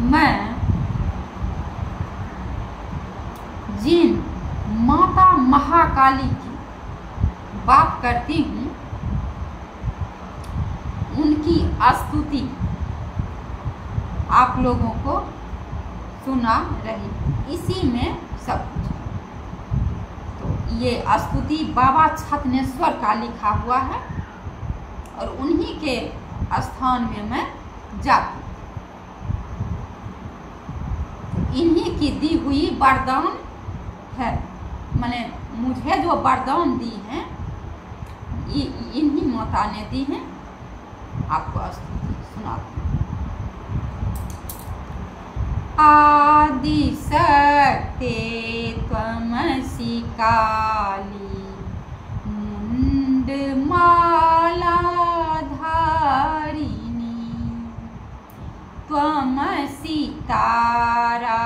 मैं जिन माता महाकाली की बात करती हूँ उनकी स्तुति आप लोगों को सुना रही, इसी में सब कुछ है। तो ये स्तुति बाबा छतनेश्वर का लिखा हुआ है और उन्हीं के स्थान में मैं जाती। तो इन्हीं की दी हुई वरदान है, मैंने मुझे जो वरदान दी हैं इन्हीं माता ने दी हैं। आपको स्तुति सुनाती हूँ। आदि शक्ति त्वमसि काली मुंड माला धारिणी, त्वमसि तारा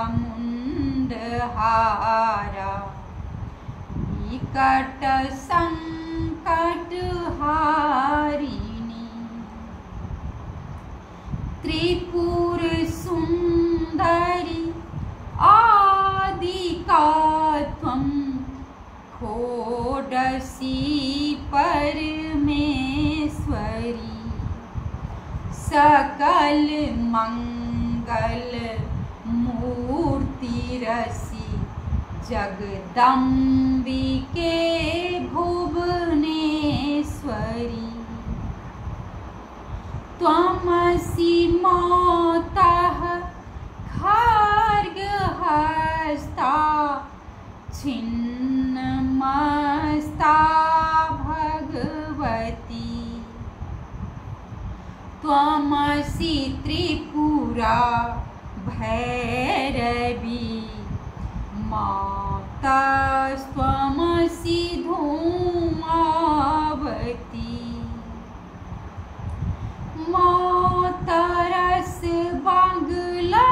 मुंड हारा विकट संकट हारिणी, त्रिपुर सुंदरी आदि का त्वं खोडसी परमेश्वरी, सकल मंगल मूर्ति रसी जगदम्बिके भुवनेश्वरी, त्वमसि मातः खड्गहस्ता छिन्नमस्ता भगवती, त्वमसि त्रिपुरा भैरवी मातस्त्वमसि धूमावती, मातरस बंगला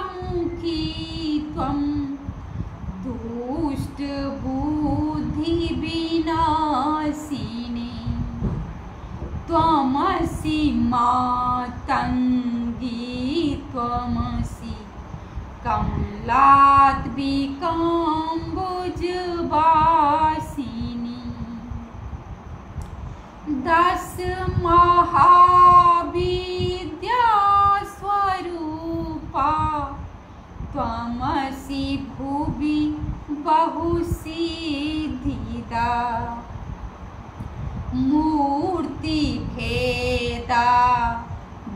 मुखी त्वं दुष्ट बुद्धि विनाशिनी, त्वमसि मातंगी त्वमसि कमलात्मिकाम्बुजवासिनी, दश महाविद्या स्वरूपा त्वमसि भुवि बहुसिद्धिदा, मूर्ति भेदा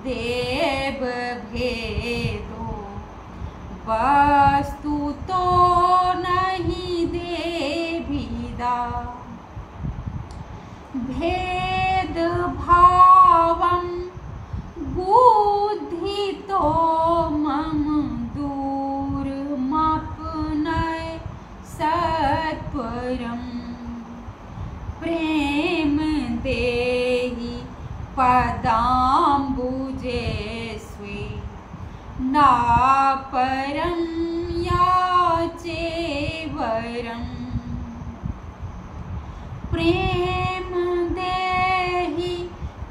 देव भेदो वस्तु तो नहीं देविदा, भेद भावं बुद्धि तो मम दूरमपनय सत्वरं, प्रेम देहि पदाम्बुजे स्वे ना परं याचे वरम्, प्रेम देहि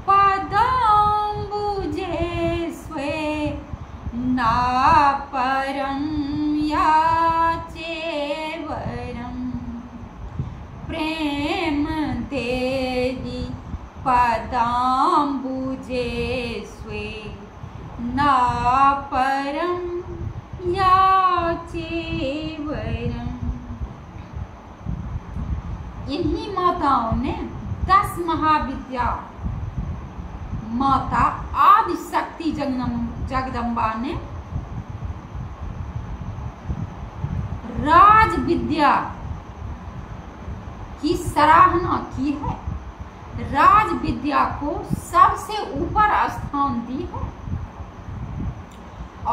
पदाम्बुजे स्वे ना परं याचे वरम्, प्रेम देहि पदाम्बुजे स्वे ना परं याचे वरम्। इन्हीं माताओं ने 10 महाविद्या माता आदि शक्ति जगदम्बा ने राज विद्या की सराहना की है, राज विद्या को सबसे ऊपर स्थान दी है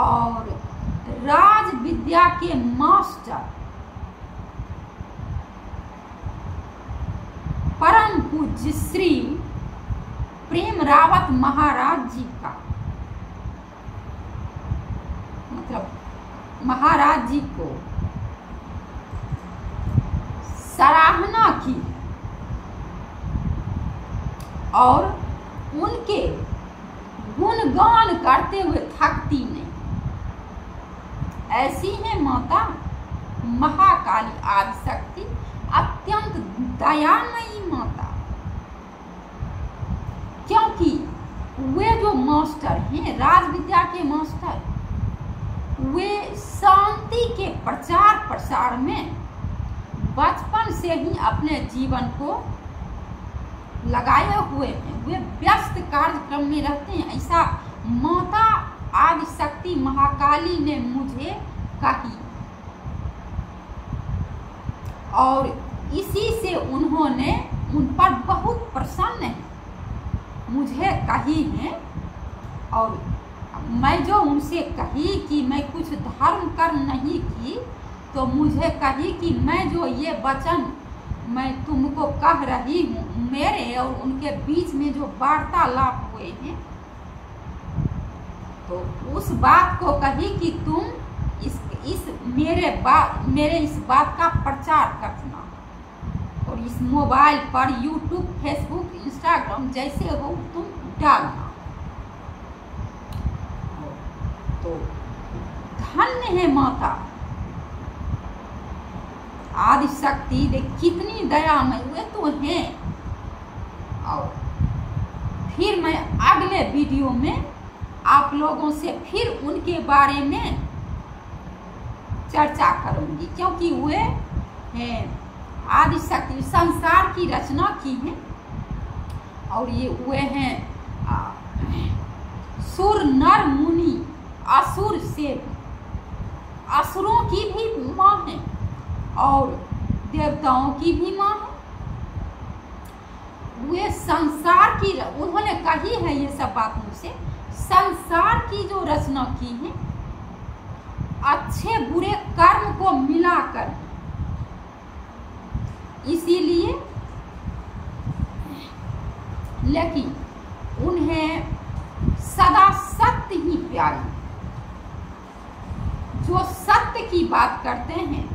और राज विद्या के मास्टर परम पूज्य श्री प्रेम रावत महाराज जी का मतलब महाराज जी को सराहना की और उनके गुणगान करते हुए थकती नहीं। ऐसी है माता महाकाली आदिशक्ति, अत्यंत दयामयी माता। क्योंकि वे जो मास्टर हैं, राज विद्या के मास्टर, वे शांति के प्रचार प्रसार में बचपन से ही अपने जीवन को लगाए हुए हैं। वे व्यस्त कार्यक्रम में रहते हैं। ऐसा माता आदिशक्ति महाकाली ने मुझे कही, और इसी से उन्होंने उन पर बहुत प्रसन्न है, मुझे कही है। और मैं जो उनसे कही कि मैं कुछ धर्म कर्म नहीं की, तो मुझे कही कि मैं जो ये वचन मैं तुमको कह रही हूँ, मेरे और उनके बीच में जो वार्तालाप हुए हैं, तो उस बात को कही कि तुम मेरे इस बात का प्रचार करना, और इस मोबाइल पर यूट्यूब, फेसबुक, इंस्टाग्राम जैसे हो तुम डालना। तो धन्य है माता आदिशक्ति, देख कितनी दयामय वे तो हैं। और फिर मैं अगले वीडियो में आप लोगों से फिर उनके बारे में चर्चा करूंगी, क्योंकि वे हैं आदिशक्ति, संसार की रचना की है। और ये वे हैं सुर नर मुनि असुर से, असुरों की भी माँ है और देवताओं की भी माँ है। वे संसार की, उन्होंने कही है ये सब बात मुझसे, संसार की जो रचना की है अच्छे बुरे कर्म को मिलाकर, इसीलिए, लेकिन उन्हें सदा सत्य ही प्यारी, जो सत्य की बात करते हैं,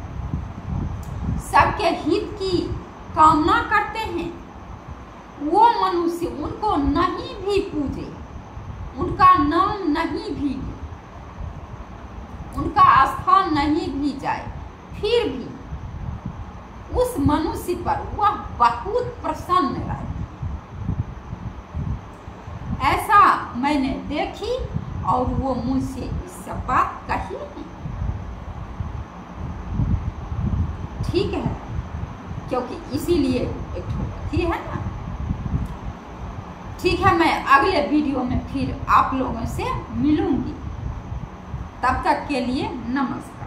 सबके हित की कामना करते हैं, वो मनुष्य उनको नहीं भी पूजे, उनका नाम नहीं भी, उनका स्थान नहीं भी जाए, फिर भी उस मनुष्य पर वह बहुत प्रसन्न रहे। ऐसा मैंने देखी और वो मुझसे इस सब बात कही है। ठीक है, क्योंकि इसीलिए एक ठोकती है ना। ठीक है, मैं अगले वीडियो में फिर आप लोगों से मिलूंगी। तब तक के लिए नमस्कार।